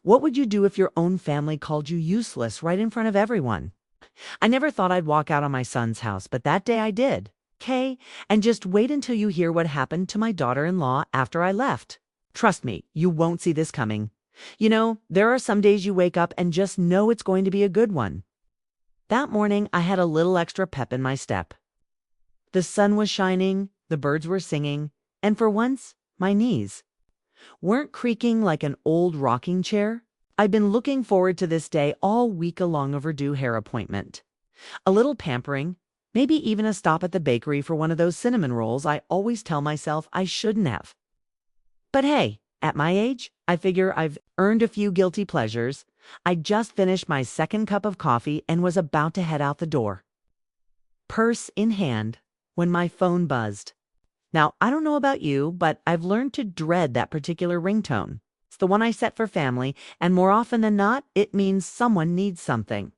What would you do if your own family called you useless right in front of everyone? I never thought I'd walk out on my son's house, but that day I did. Okay? And just wait until you hear what happened to my daughter-in-law after I left. Trust me, you won't see this coming. You know, there are some days you wake up and just know it's going to be a good one. That morning, I had a little extra pep in my step. The sun was shining, the birds were singing, and for once, my knees weren't creaking like an old rocking chair. I've been looking forward to this day all week, a long overdue hair appointment. A little pampering, maybe even a stop at the bakery for one of those cinnamon rolls I always tell myself I shouldn't have. But hey, at my age, I figure I've earned a few guilty pleasures. I just finished my second cup of coffee and was about to head out the door, purse in hand, when my phone buzzed. Now, I don't know about you, but I've learned to dread that particular ringtone. It's the one I set for family, and more often than not, it means someone needs something.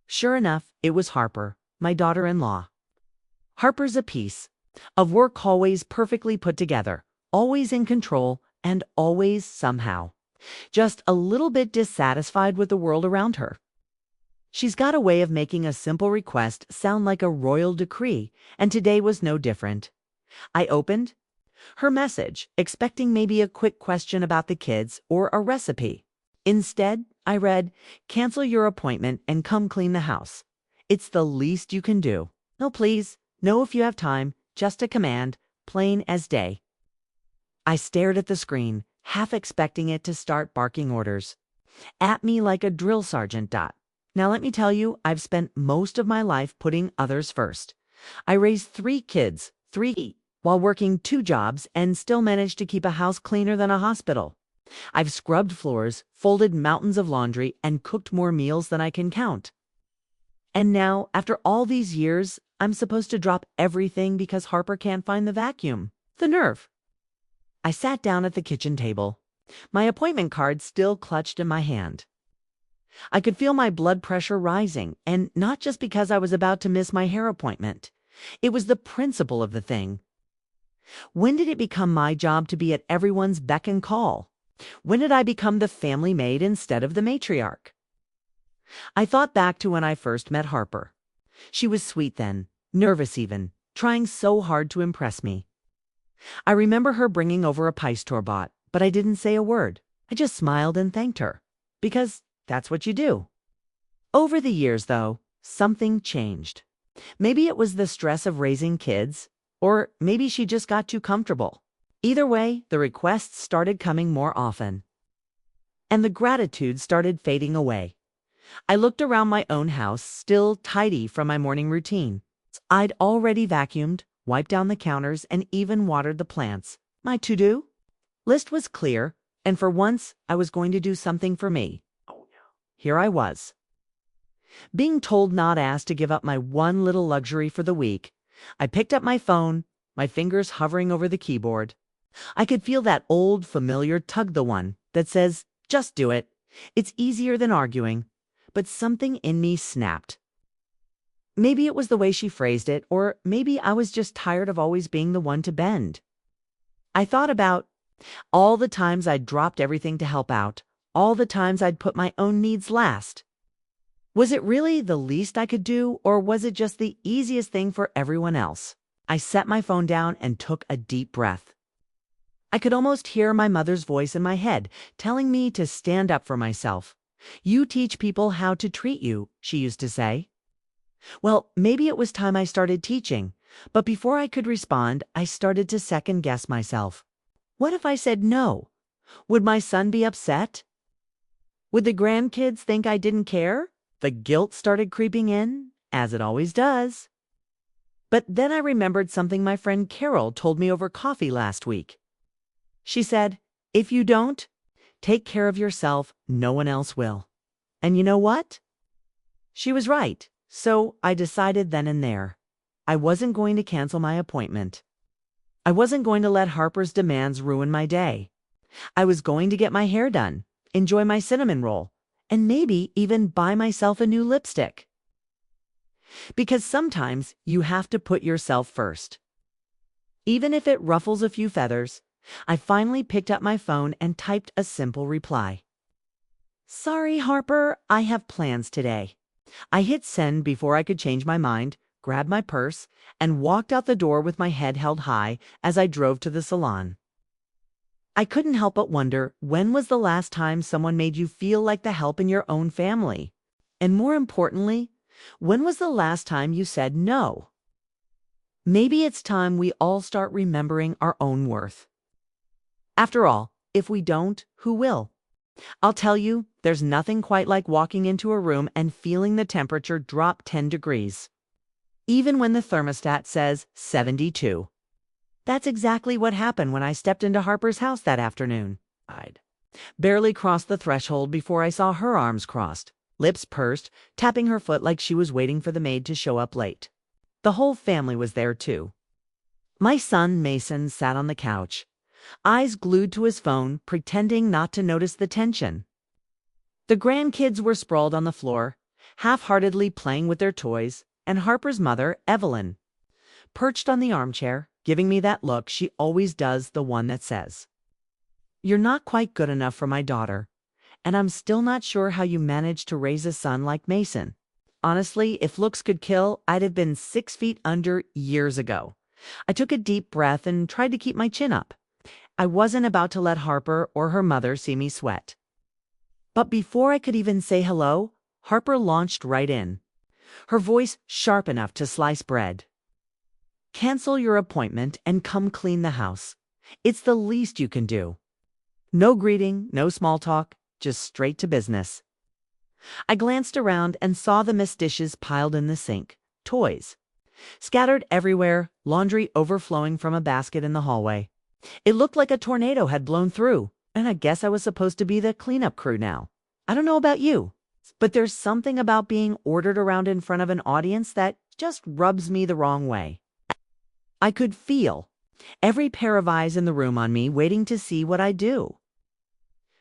Sure enough, it was Harper, my daughter-in-law. Harper's a piece of work, always perfectly put together, always in control, and always somehow just a little bit dissatisfied with the world around her. She's got a way of making a simple request sound like a royal decree, and today was no different. I opened her message, expecting maybe a quick question about the kids or a recipe. Instead, I read, "Cancel your appointment and come clean the house. It's the least you can do. No, please. No, if you have time. Just a command, plain as day." I stared at the screen, half expecting it to start barking orders at me like a drill sergeant. Now let me tell you, I've spent most of my life putting others first. I raised 3 kids, while working 2 jobs, and still managed to keep a house cleaner than a hospital. I've scrubbed floors, folded mountains of laundry, and cooked more meals than I can count. And now, after all these years, I'm supposed to drop everything because Harper can't find the vacuum. The nerve! I sat down at the kitchen table, my appointment card still clutched in my hand. I could feel my blood pressure rising, and not just because I was about to miss my hair appointment. It was the principle of the thing. When did it become my job to be at everyone's beck and call? When did I become the family maid instead of the matriarch? I thought back to when I first met Harper. She was sweet then, nervous even, trying so hard to impress me. I remember her bringing over a pie store-bought, but I didn't say a word. I just smiled and thanked her, because that's what you do. Over the years, though, something changed. Maybe it was the stress of raising kids, or maybe she just got too comfortable. Either way, the requests started coming more often, and the gratitude started fading away. I looked around my own house, still tidy from my morning routine. I'd already vacuumed, wiped down the counters, and even watered the plants. My to-do list was clear, and for once, I was going to do something for me. Here I was, being told, not asked, to give up my one little luxury for the week. I picked up my phone, my fingers hovering over the keyboard. I could feel that old familiar tug, the one that says, "Just do it. It's easier than arguing." But something in me snapped. Maybe it was the way she phrased it, or maybe I was just tired of always being the one to bend. I thought about all the times I'd dropped everything to help out, all the times I'd put my own needs last. Was it really the least I could do, or was it just the easiest thing for everyone else? I set my phone down and took a deep breath. I could almost hear my mother's voice in my head, telling me to stand up for myself. "You teach people how to treat you," she used to say. Well, maybe it was time I started teaching, but before I could respond, I started to second-guess myself. What if I said no? Would my son be upset? Would the grandkids think I didn't care? The guilt started creeping in, as it always does. But then I remembered something my friend Carol told me over coffee last week. She said, "If you don't take care of yourself, no one else will." And you know what? She was right. So I decided then and there, I wasn't going to cancel my appointment. I wasn't going to let Harper's demands ruin my day. I was going to get my hair done, enjoy my cinnamon roll, and maybe even buy myself a new lipstick. Because sometimes you have to put yourself first. Even if it ruffles a few feathers, I finally picked up my phone and typed a simple reply. Sorry, Harper, I have plans today. I hit send before I could change my mind, grabbed my purse, and walked out the door with my head held high as I drove to the salon. I couldn't help but wonder, when was the last time someone made you feel like the help in your own family? And more importantly, when was the last time you said no? Maybe it's time we all start remembering our own worth. After all, if we don't, who will? I'll tell you, there's nothing quite like walking into a room and feeling the temperature drop 10 degrees. Even when the thermostat says 72. That's exactly what happened when I stepped into Harper's house that afternoon. I'd barely crossed the threshold before I saw her arms crossed, lips pursed, tapping her foot like she was waiting for the maid to show up late. The whole family was there too. My son Mason sat on the couch, eyes glued to his phone, pretending not to notice the tension. The grandkids were sprawled on the floor, half-heartedly playing with their toys, and Harper's mother, Evelyn, perched on the armchair, giving me that look she always does, the one that says, "You're not quite good enough for my daughter, and I'm still not sure how you managed to raise a son like Mason. Honestly, if looks could kill, I'd have been 6 feet under years ago." I took a deep breath and tried to keep my chin up. I wasn't about to let Harper or her mother see me sweat. But before I could even say hello, Harper launched right in, her voice sharp enough to slice bread. "Cancel your appointment and come clean the house. It's the least you can do. No greeting, no small talk, just straight to business." I glanced around and saw the mess dishes piled in the sink, toys scattered everywhere, laundry overflowing from a basket in the hallway. It looked like a tornado had blown through, and I guess I was supposed to be the cleanup crew now. I don't know about you, but there's something about being ordered around in front of an audience that just rubs me the wrong way. I could feel every pair of eyes in the room on me, waiting to see what I do.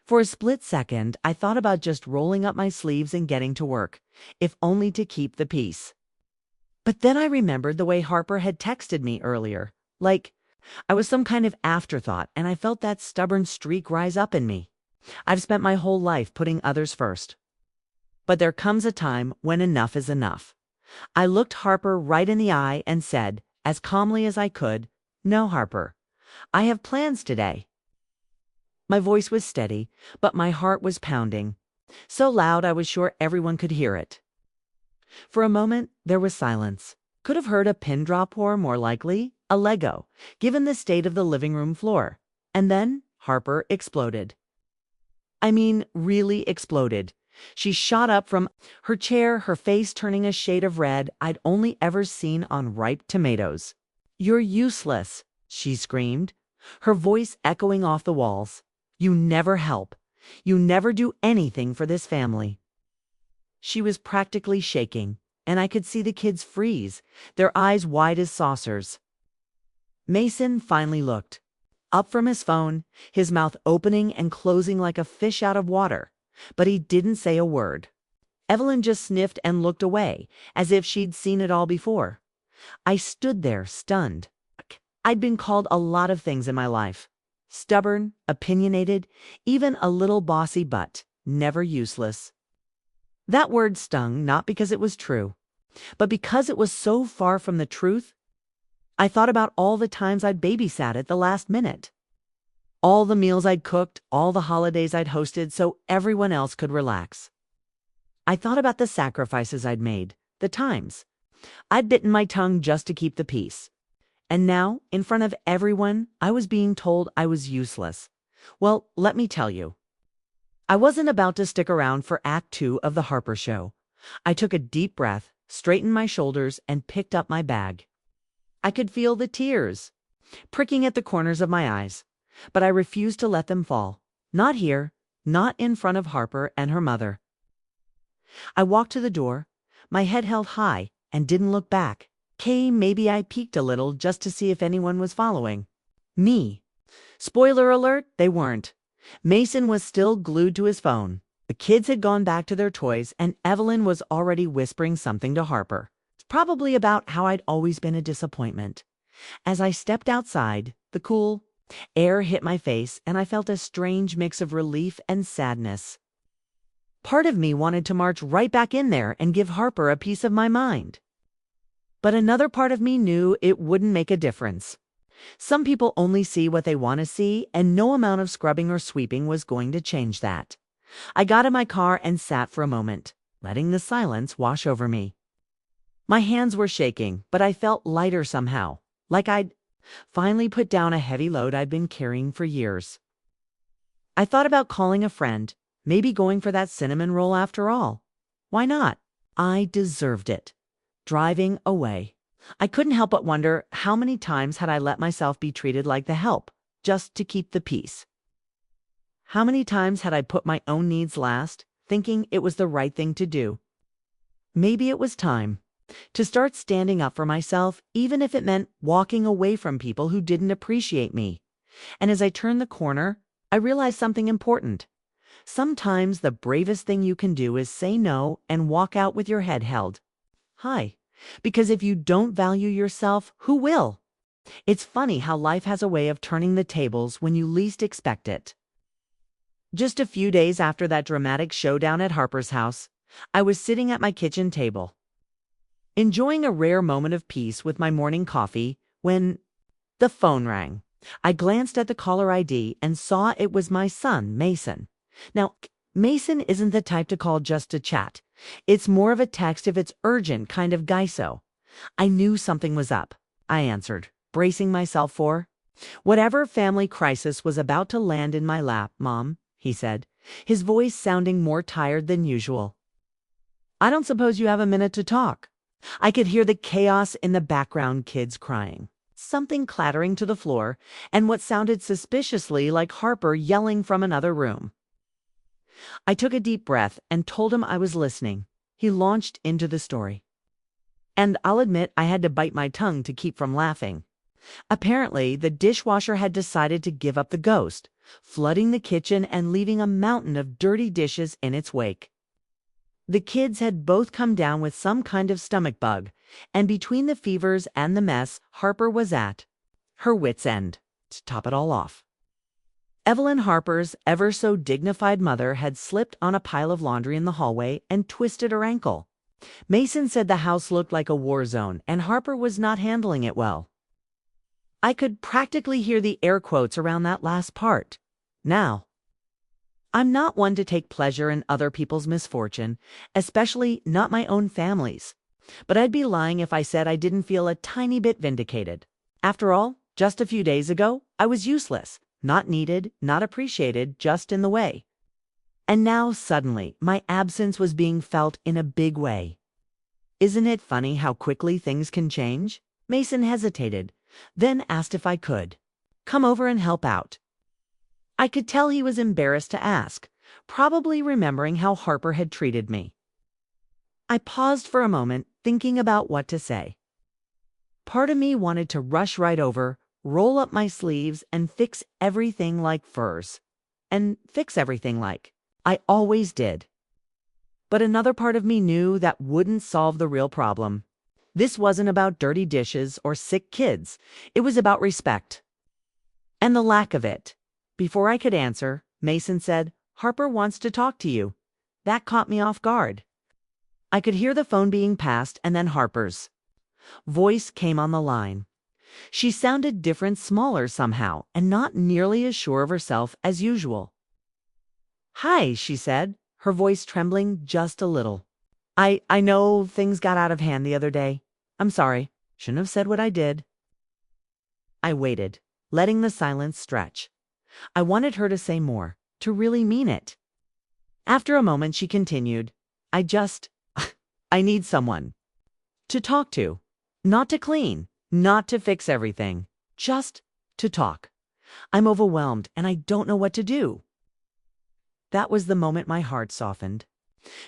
For a split second, I thought about just rolling up my sleeves and getting to work, if only to keep the peace. But then I remembered the way Harper had texted me earlier, like I was some kind of afterthought, and I felt that stubborn streak rise up in me. I've spent my whole life putting others first. But there comes a time when enough is enough. I looked Harper right in the eye and said, as calmly as I could, "No, Harper, I have plans today." My voice was steady, but my heart was pounding, so loud I was sure everyone could hear it. For a moment, there was silence. Could have heard a pin drop, or more likely, a Lego, given the state of the living room floor. And then Harper exploded. I mean, really exploded. She shot up from her chair, her face turning a shade of red I'd only ever seen on ripe tomatoes. "You're useless," she screamed, her voice echoing off the walls. "You never help. You never do anything for this family." She was practically shaking, and I could see the kids freeze, their eyes wide as saucers. Mason finally looked up from his phone, his mouth opening and closing like a fish out of water, but he didn't say a word. Evelyn just sniffed and looked away, as if she'd seen it all before. I stood there, stunned. I'd been called a lot of things in my life. Stubborn, opinionated, even a little bossy, but never useless. That word stung not because it was true, but because it was so far from the truth. I thought about all the times I'd babysat at the last minute. All the meals I'd cooked, all the holidays I'd hosted so everyone else could relax. I thought about the sacrifices I'd made, the times I'd bitten my tongue just to keep the peace. And now, in front of everyone, I was being told I was useless. Well, let me tell you, I wasn't about to stick around for Act 2 of the Harper Show. I took a deep breath, straightened my shoulders, and picked up my bag. I could feel the tears pricking at the corners of my eyes, but I refused to let them fall. Not here, not in front of Harper and her mother. I walked to the door, my head held high, and didn't look back. Maybe I peeked a little just to see if anyone was following me. Spoiler alert, they weren't. Mason was still glued to his phone. The kids had gone back to their toys, and Evelyn was already whispering something to Harper, probably about how I'd always been a disappointment. As I stepped outside, the cool air hit my face, and I felt a strange mix of relief and sadness. Part of me wanted to march right back in there and give Harper a piece of my mind. But another part of me knew it wouldn't make a difference. Some people only see what they want to see, and no amount of scrubbing or sweeping was going to change that. I got in my car and sat for a moment, letting the silence wash over me. My hands were shaking, but I felt lighter somehow, like I'd finally put down a heavy load I'd been carrying for years. I thought about calling a friend, maybe going for that cinnamon roll after all. Why not? I deserved it. Driving away, I couldn't help but wonder how many times had I let myself be treated like the help, just to keep the peace. How many times had I put my own needs last, thinking it was the right thing to do? Maybe it was time to start standing up for myself, even if it meant walking away from people who didn't appreciate me. And as I turned the corner, I realized something important. Sometimes the bravest thing you can do is say no and walk out with your head held high. Because if you don't value yourself, who will? It's funny how life has a way of turning the tables when you least expect it. Just a few days after that dramatic showdown at Harper's house, I was sitting at my kitchen table, enjoying a rare moment of peace with my morning coffee, when the phone rang. I glanced at the caller ID and saw it was my son, Mason. Now, Mason isn't the type to call just to chat. It's more of a text if it's urgent kind of guy, so I knew something was up. I answered, bracing myself for whatever family crisis was about to land in my lap. "Mom," he said, his voice sounding more tired than usual. "I don't suppose you have a minute to talk?" I could hear the chaos in the background, kids crying, something clattering to the floor, and what sounded suspiciously like Harper yelling from another room. I took a deep breath and told him I was listening. He launched into the story. And I'll admit I had to bite my tongue to keep from laughing. Apparently, the dishwasher had decided to give up the ghost, flooding the kitchen and leaving a mountain of dirty dishes in its wake. The kids had both come down with some kind of stomach bug, and between the fevers and the mess, Harper was at her wit's end to top it all off. Evelyn Harper's ever so dignified mother had slipped on a pile of laundry in the hallway and twisted her ankle. Mason said the house looked like a war zone, and Harper was not handling it well. I could practically hear the air quotes around that last part. Now, I'm not one to take pleasure in other people's misfortune, especially not my own family's. But I'd be lying if I said I didn't feel a tiny bit vindicated. After all, just a few days ago, I was useless. Not needed, not appreciated, just in the way. And now, suddenly, my absence was being felt in a big way. Isn't it funny how quickly things can change? Mason hesitated, then asked if I could come over and help out. I could tell he was embarrassed to ask, probably remembering how Harper had treated me. I paused for a moment, thinking about what to say. Part of me wanted to rush right over, roll up my sleeves, and fix everything like furs. And fix everything like I always did. But another part of me knew that wouldn't solve the real problem. This wasn't about dirty dishes or sick kids. It was about respect. And the lack of it. Before I could answer, Mason said, "Harper wants to talk to you." That caught me off guard. I could hear the phone being passed, and then Harper's voice came on the line. She sounded different, smaller somehow, and not nearly as sure of herself as usual. "Hi," she said, her voice trembling just a little. I know things got out of hand the other day. I'm sorry. Shouldn't have said what I did." I waited, letting the silence stretch. I wanted her to say more, to really mean it. After a moment, she continued, I need someone to talk to. Not to clean, not to fix everything, just to talk. I'm overwhelmed and I don't know what to do." That was the moment my heart softened.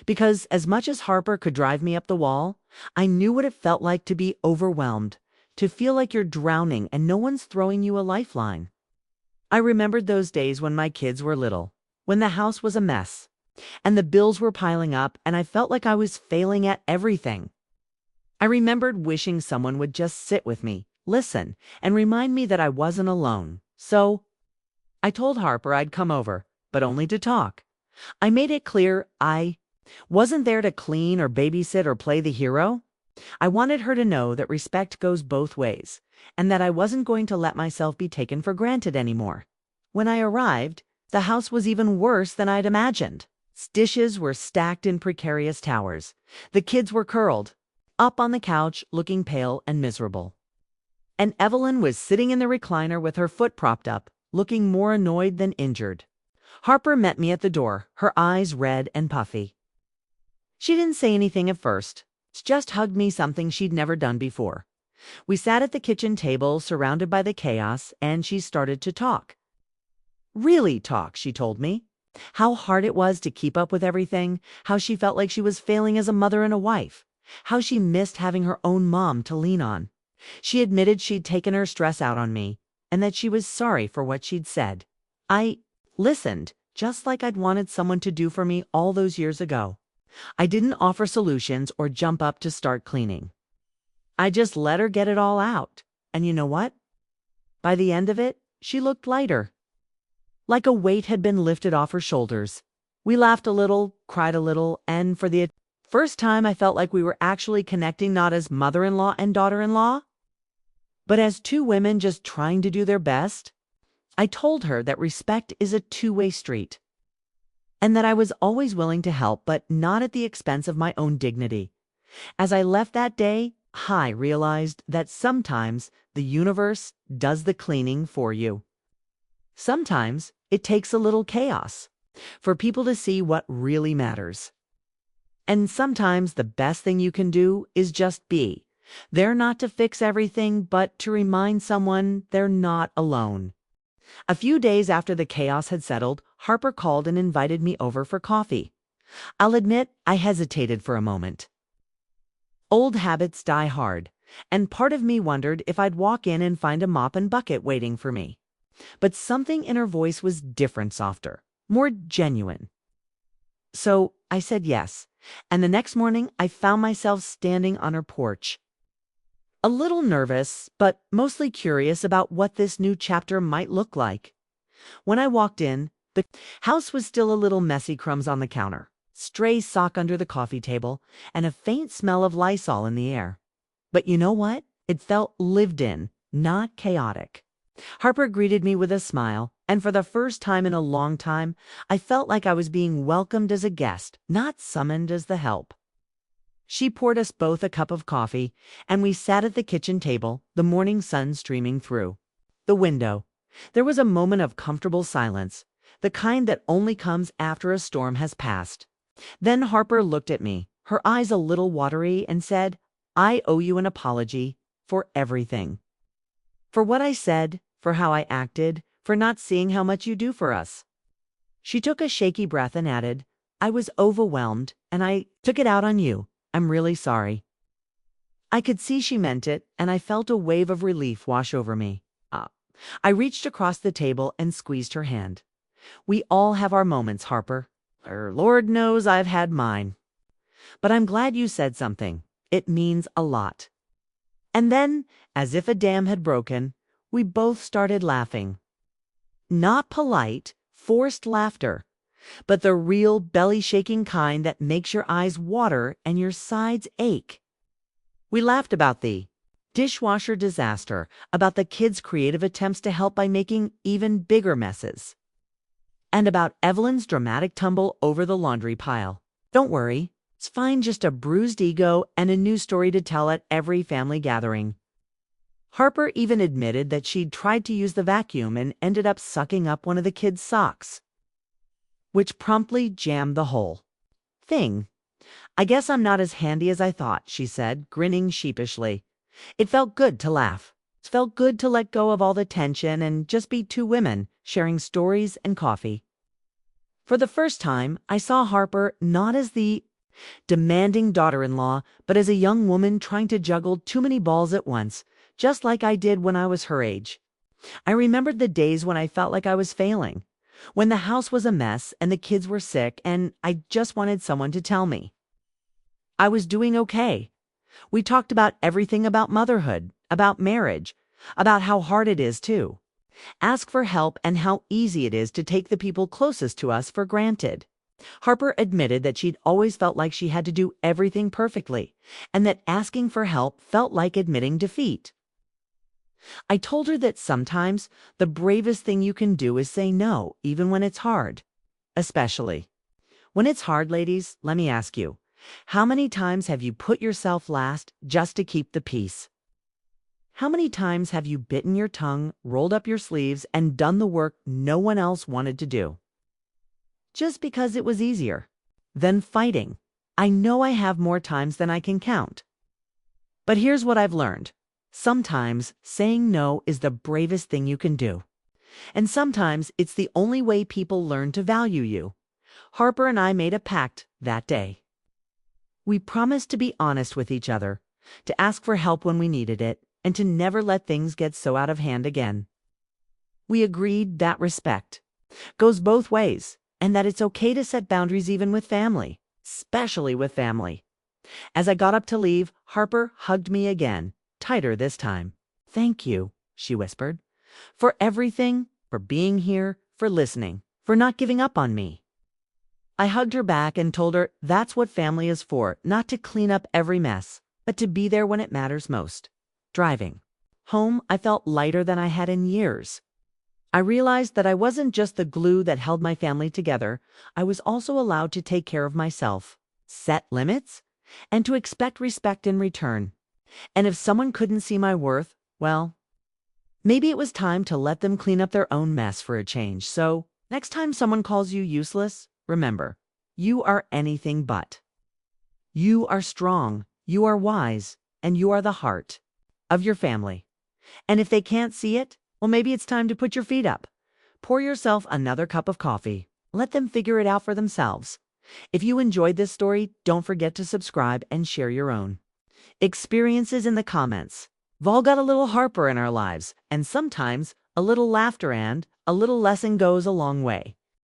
Because as much as Harper could drive me up the wall, I knew what it felt like to be overwhelmed, to feel like you're drowning and no one's throwing you a lifeline. I remembered those days when my kids were little, when the house was a mess, and the bills were piling up, and I felt like I was failing at everything. I remembered wishing someone would just sit with me, listen, and remind me that I wasn't alone. So I told Harper I'd come over, but only to talk. I made it clear I wasn't there to clean or babysit or play the hero. I wanted her to know that respect goes both ways, and that I wasn't going to let myself be taken for granted anymore. When I arrived, the house was even worse than I'd imagined. Dishes were stacked in precarious towers. The kids were curled up on the couch, looking pale and miserable. And Evelyn was sitting in the recliner with her foot propped up, looking more annoyed than injured. Harper met me at the door, her eyes red and puffy. She didn't say anything at first, just hugged me, something she'd never done before. We sat at the kitchen table, surrounded by the chaos, and she started to talk. Really talk, she told me. How hard it was to keep up with everything, how she felt like she was failing as a mother and a wife, how she missed having her own mom to lean on. She admitted she'd taken her stress out on me, and that she was sorry for what she'd said. I listened, just like I'd wanted someone to do for me all those years ago. I didn't offer solutions or jump up to start cleaning. I just let her get it all out. And you know what? By the end of it, she looked lighter. Like a weight had been lifted off her shoulders. We laughed a little, cried a little, and for the first time I felt like we were actually connecting, not as mother-in-law and daughter-in-law, but as two women just trying to do their best. I told her that respect is a two-way street, and that I was always willing to help, but not at the expense of my own dignity. As I left that day, I realized that sometimes the universe does the cleaning for you. Sometimes it takes a little chaos for people to see what really matters. And sometimes the best thing you can do is just be. They're not to fix everything, but to remind someone they're not alone. A few days after the chaos had settled, Harper called and invited me over for coffee. I'll admit, I hesitated for a moment. Old habits die hard, and part of me wondered if I'd walk in and find a mop and bucket waiting for me. But something in her voice was different, softer, more genuine. So I said yes, and the next morning I found myself standing on her porch. A little nervous, but mostly curious about what this new chapter might look like. When I walked in, the house was still a little messy, crumbs on the counter, stray sock under the coffee table, and a faint smell of Lysol in the air. But you know what? It felt lived in, not chaotic. Harper greeted me with a smile, and for the first time in a long time, I felt like I was being welcomed as a guest, not summoned as the help. She poured us both a cup of coffee, and we sat at the kitchen table, the morning sun streaming through the window. There was a moment of comfortable silence, the kind that only comes after a storm has passed. Then Harper looked at me, her eyes a little watery, and said, "I owe you an apology for everything. For what I said, for how I acted, for not seeing how much you do for us." She took a shaky breath and added, "I was overwhelmed, and I took it out on you. I'm really sorry." I could see she meant it, and I felt a wave of relief wash over me. I reached across the table and squeezed her hand. "We all have our moments, Harper. Lord knows I've had mine. But I'm glad you said something. It means a lot." And then, as if a dam had broken, we both started laughing. Not polite, forced laughter, but the real belly-shaking kind that makes your eyes water and your sides ache. We laughed about the dishwasher disaster, about the kids' creative attempts to help by making even bigger messes, and about Evelyn's dramatic tumble over the laundry pile. Don't worry, it's fine, just a bruised ego and a new story to tell at every family gathering. Harper even admitted that she'd tried to use the vacuum and ended up sucking up one of the kids' socks, which promptly jammed the whole thing. "I guess I'm not as handy as I thought," she said, grinning sheepishly. It felt good to laugh. It felt good to let go of all the tension and just be two women sharing stories and coffee. For the first time, I saw Harper not as the demanding daughter-in-law, but as a young woman trying to juggle too many balls at once, just like I did when I was her age. I remembered the days when I felt like I was failing, when the house was a mess and the kids were sick, and I just wanted someone to tell me I was doing okay. We talked about everything, about motherhood, about marriage, about how hard it is to ask for help and how easy it is to take the people closest to us for granted. Harper admitted that she'd always felt like she had to do everything perfectly, and that asking for help felt like admitting defeat. I told her that sometimes the bravest thing you can do is say no, even when it's hard. Especially when it's hard, ladies, let me ask you, how many times have you put yourself last just to keep the peace? How many times have you bitten your tongue, rolled up your sleeves, and done the work no one else wanted to do? Just because it was easier. Then fighting. I know I have more times than I can count. But here's what I've learned. Sometimes saying no is the bravest thing you can do. And sometimes it's the only way people learn to value you. Harper and I made a pact that day. We promised to be honest with each other, to ask for help when we needed it, and to never let things get so out of hand again. We agreed that respect goes both ways, and that it's okay to set boundaries even with family, especially with family. As I got up to leave, Harper hugged me again, tighter this time. "Thank you," she whispered, "for everything, for being here, for listening, for not giving up on me." I hugged her back and told her that's what family is for, not to clean up every mess, but to be there when it matters most. Driving home, I felt lighter than I had in years. I realized that I wasn't just the glue that held my family together, I was also allowed to take care of myself, set limits, and to expect respect in return. And if someone couldn't see my worth, well, maybe it was time to let them clean up their own mess for a change. So, next time someone calls you useless, remember, you are anything but. You are strong, you are wise, and you are the heart of your family. And if they can't see it, well, maybe it's time to put your feet up. Pour yourself another cup of coffee. Let them figure it out for themselves. If you enjoyed this story, don't forget to subscribe and share your own experiences in the comments. We've all got a little Harper in our lives, and sometimes a little laughter and a little lesson goes a long way.